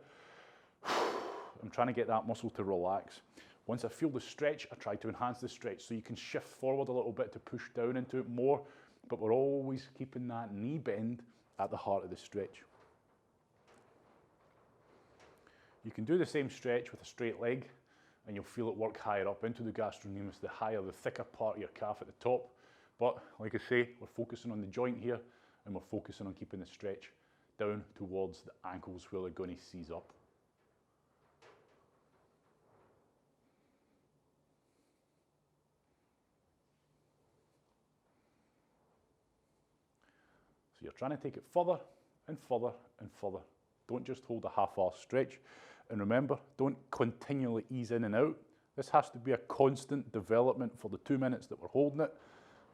I'm trying to get that muscle to relax. Once I feel the stretch, I try to enhance the stretch so you can shift forward a little bit to push down into it more, but we're always keeping that knee bend at the heart of the stretch. You can do the same stretch with a straight leg and you'll feel it work higher up into the gastrocnemius, the higher, the thicker part of your calf at the top. But like I say, we're focusing on the joint here and we're focusing on keeping the stretch down towards the ankles where they're going to seize up. So you're trying to take it further and further and further. Don't just hold a half-arse stretch. And remember, don't continually ease in and out. This has to be a constant development for the 2 minutes that we're holding it.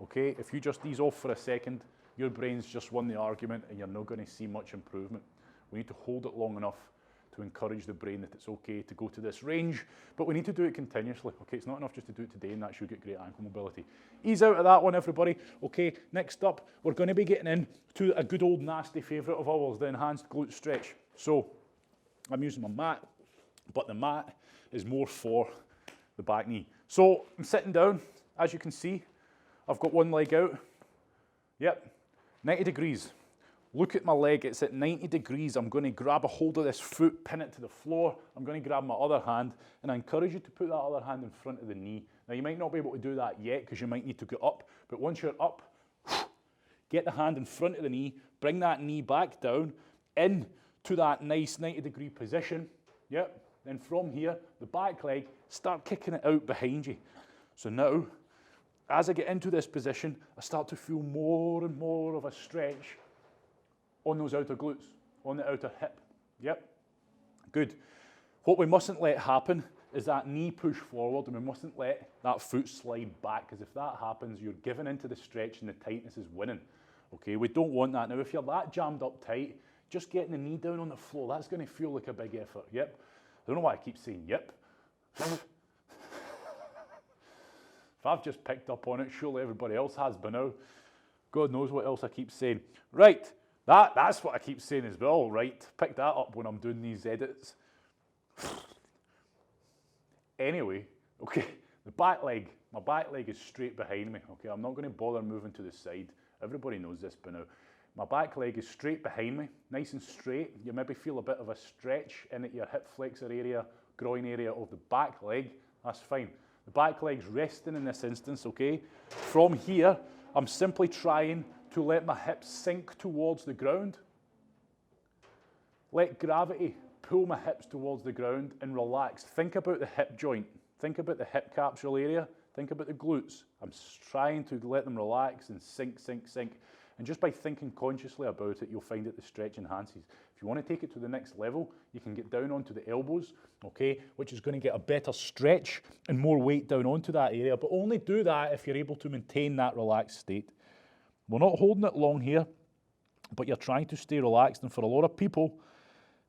Okay, if you just ease off for a second, your brain's just won the argument and you're not going to see much improvement. We need to hold it long enough to encourage the brain that it's okay to go to this range, but we need to do it continuously. Okay, it's not enough just to do it today and that should get great ankle mobility. Ease out of that one, everybody. Okay, next up, we're going to be getting into a good old nasty favourite of ours, the enhanced glute stretch. So, I'm using my mat, but the mat is more for the back knee. So, I'm sitting down, as you can see, I've got one leg out. Yep, 90 degrees. Look at my leg, it's at 90 degrees. I'm going to grab a hold of this foot, pin it to the floor. I'm going to grab my other hand, and I encourage you to put that other hand in front of the knee. Now, you might not be able to do that yet because you might need to get up, but once you're up, get the hand in front of the knee, bring that knee back down, in to that nice 90-degree position. Yep, then from here, the back leg, start kicking it out behind you. So now, as I get into this position, I start to feel more and more of a stretch on those outer glutes, on the outer hip. Yep, good. What we mustn't let happen is that knee push forward, and we mustn't let that foot slide back, because if that happens, you're giving into the stretch and the tightness is winning. Okay, we don't want that. Now, if you're that jammed up tight, just getting the knee down on the floor, that's going to feel like a big effort. Yep. I don't know why I keep saying yep. If I've just picked up on it, surely everybody else has by now. God knows what else I keep saying. Right. That's what I keep saying as well, right? Pick that up when I'm doing these edits. Anyway, okay, my back leg is straight behind me, okay? I'm not going to bother moving to the side. Everybody knows this by now. My back leg is straight behind me, nice and straight. You maybe feel a bit of a stretch in at your hip flexor area, groin area of the back leg. That's fine. The back leg's resting in this instance, okay? From here, I'm simply trying to let my hips sink towards the ground. Let gravity pull my hips towards the ground and relax. Think about the hip joint. Think about the hip capsule area. Think about the glutes. I'm trying to let them relax and sink, sink, sink. And just by thinking consciously about it, you'll find that the stretch enhances. If you want to take it to the next level, you can get down onto the elbows, okay, which is going to get a better stretch and more weight down onto that area, but only do that if you're able to maintain that relaxed state. We're not holding it long here, but you're trying to stay relaxed, and for a lot of people,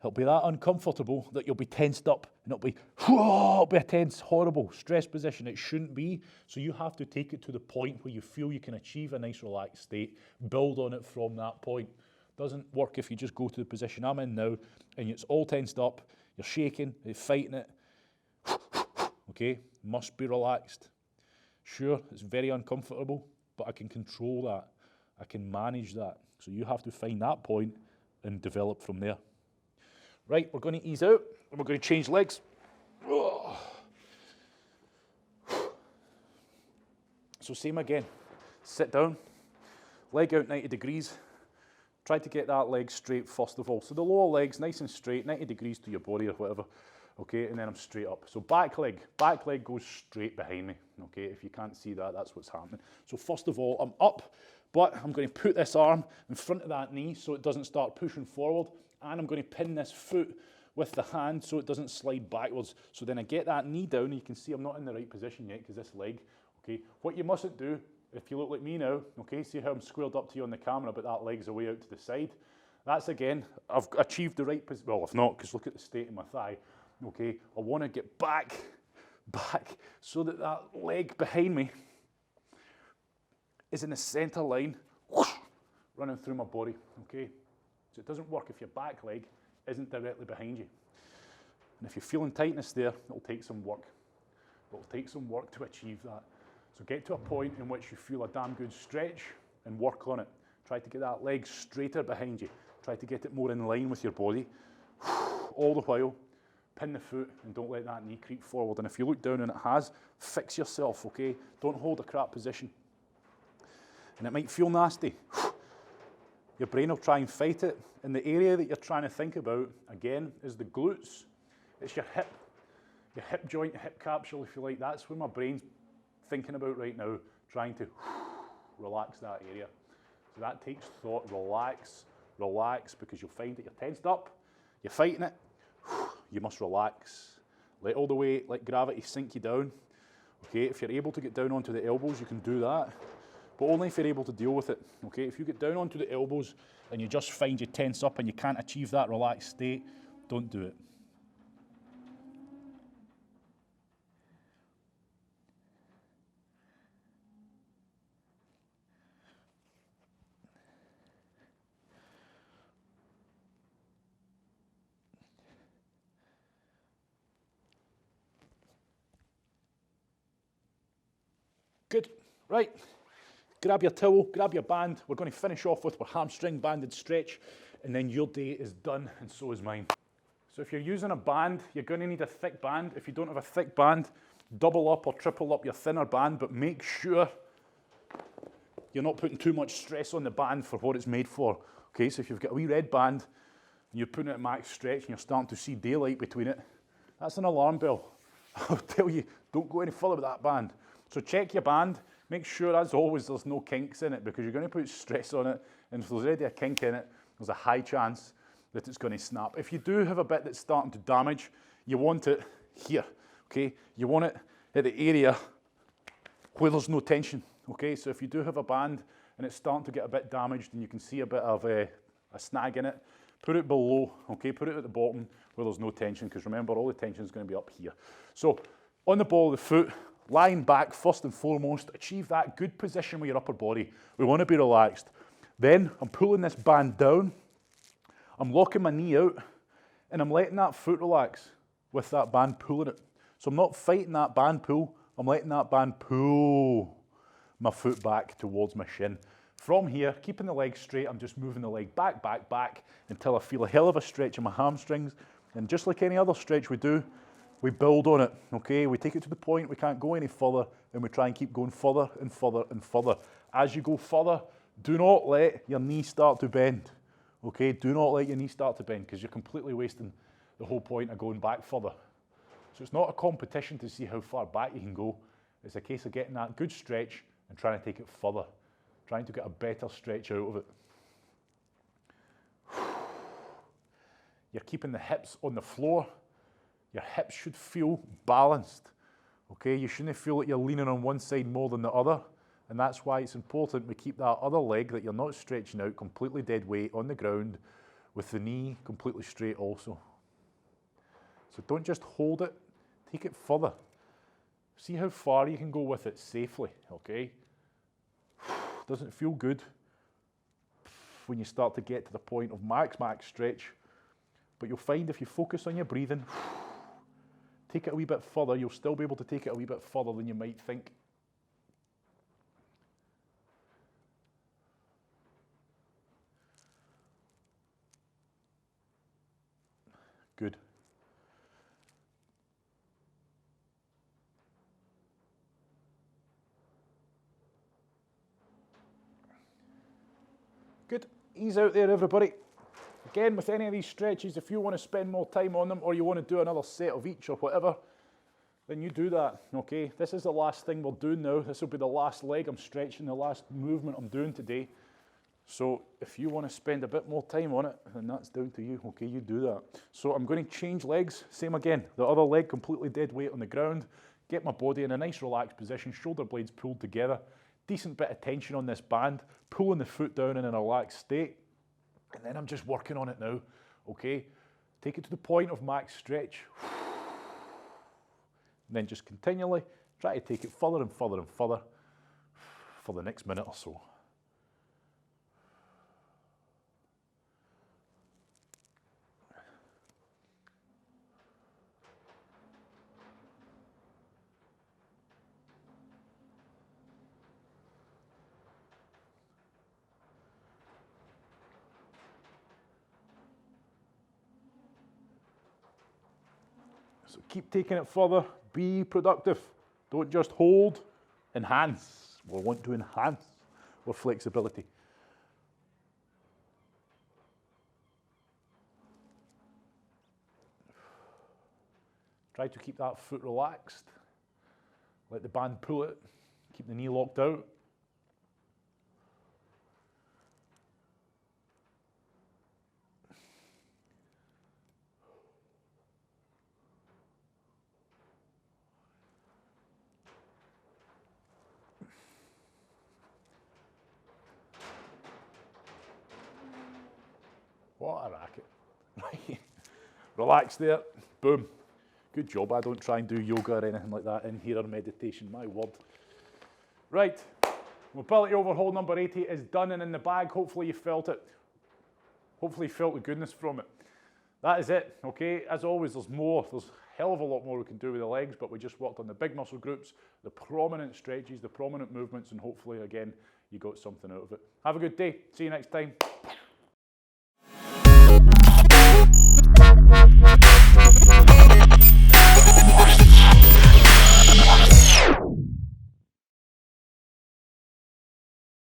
it'll be that uncomfortable that you'll be tensed up, and it'll be a tense, horrible stress position. It shouldn't be, so you have to take it to the point where you feel you can achieve a nice relaxed state, build on it from that point. Doesn't work if you just go to the position I'm in now, and it's all tensed up, you're shaking, you're fighting it. Okay, must be relaxed. Sure, it's very uncomfortable, but I can control that. I can manage that. So you have to find that point and develop from there. Right, we're going to ease out and we're going to change legs. So same again, sit down, leg out 90 degrees. Try to get that leg straight first of all. So the lower leg's nice and straight, 90 degrees to your body or whatever. Okay, and then I'm straight up. So back leg goes straight behind me. Okay, if you can't see that, that's what's happening. So first of all, I'm up, but I'm going to put this arm in front of that knee so it doesn't start pushing forward. And I'm going to pin this foot with the hand so it doesn't slide backwards. So then I get that knee down. You can see I'm not in the right position yet because this leg, okay. What you mustn't do, if you look like me now, okay, see how I'm squared up to you on the camera, but that leg's away out to the side. That's again, I've achieved the right position. Well, if not, because look at the state of my thigh. Okay, I want to get back, so that that leg behind me is in the center line, whoosh, running through my body, okay? So it doesn't work if your back leg isn't directly behind you. And if you're feeling tightness there, it'll take some work. It'll take some work to achieve that. So get to a point in which you feel a damn good stretch and work on it. Try to get that leg straighter behind you. Try to get it more in line with your body. All the while, pin the foot and don't let that knee creep forward. And if you look down and it has, fix yourself, okay? Don't hold a crap position. And it might feel nasty. Your brain will try and fight it. And the area that you're trying to think about, again, is the glutes. It's your hip joint, hip capsule, if you like. That's where my brain's thinking about right now, trying to relax that area. So that takes thought. Relax, relax, because you'll find that you're tensed up, you're fighting it. You must relax. Let all the weight, let gravity sink you down. Okay, if you're able to get down onto the elbows, you can do that. But only if you're able to deal with it, okay? If you get down onto the elbows and you just find you tense up and you can't achieve that relaxed state, don't do it. Good, right. Grab your towel, grab your band. We're going to finish off with our hamstring banded stretch, and then your day is done, and so is mine. So if you're using a band, you're going to need a thick band. If you don't have a thick band, double up or triple up your thinner band, but make sure you're not putting too much stress on the band for what it's made for. Okay, so if you've got a wee red band, and you're putting it at max stretch, and you're starting to see daylight between it, that's an alarm bell. I'll tell you, don't go any further with that band. So check your band. Make sure, as always, there's no kinks in it, because you're going to put stress on it, and if there's already a kink in it, there's a high chance that it's going to snap. If you do have a bit that's starting to damage, you want it here, okay? You want it at the area where there's no tension, okay? So if you do have a band and it's starting to get a bit damaged and you can see a bit of a snag in it, put it below, okay? Put it at the bottom where there's no tension, because remember, all the tension is going to be up here. So on the ball of the foot, lying back first and foremost, achieve that good position with your upper body. We want to be relaxed. Then I'm pulling this band down, I'm locking my knee out, and I'm letting that foot relax with that band pulling it. So I'm not fighting that band pull, I'm letting that band pull my foot back towards my shin. From here, keeping the leg straight, I'm just moving the leg back, back, back until I feel a hell of a stretch in my hamstrings. And just like any other stretch we do, we build on it, okay? We take it to the point we can't go any further, and we try and keep going further and further and further. As you go further, do not let your knee start to bend, okay? Do not let your knee start to bend, because you're completely wasting the whole point of going back further. So it's not a competition to see how far back you can go. It's a case of getting that good stretch and trying to take it further, trying to get a better stretch out of it. You're keeping the hips on the floor. Your hips should feel balanced, okay? You shouldn't feel like you're leaning on one side more than the other, and that's why it's important we keep that other leg that you're not stretching out completely dead weight on the ground with the knee completely straight also. So don't just hold it, take it further. See how far you can go with it safely, okay? Doesn't feel good when you start to get to the point of max stretch, but you'll find if you focus on your breathing, take it a wee bit further, you'll still be able to take it a wee bit further than you might think. Good. Good. Ease out there, everybody. Again, with any of these stretches, if you want to spend more time on them or you want to do another set of each or whatever, then you do that, okay? This is the last thing we're doing now. This will be the last leg I'm stretching, the last movement I'm doing today. So if you want to spend a bit more time on it, then that's down to you, okay? You do that. So I'm going to change legs. Same again. The other leg completely dead weight on the ground. Get my body in a nice relaxed position, shoulder blades pulled together. Decent bit of tension on this band, pulling the foot down in a relaxed state. And then I'm just working on it now, okay? Take it to the point of max stretch. And then just continually try to take it further and further and further for the next minute or so. So keep taking it further, be productive. Don't just hold, enhance. We want to enhance our flexibility. Try to keep that foot relaxed. Let the band pull it, keep the knee locked out. What a racket. Right. Relax there. Boom. Good job. I don't try and do yoga or anything like that in here or meditation. My word. Right. Mobility overhaul number 80 is done and in the bag. Hopefully you felt it. Hopefully you felt the goodness from it. That is it. Okay. As always, there's more. There's a hell of a lot more we can do with the legs, but we just worked on the big muscle groups, the prominent stretches, the prominent movements, and hopefully, again, you got something out of it. Have a good day. See you next time.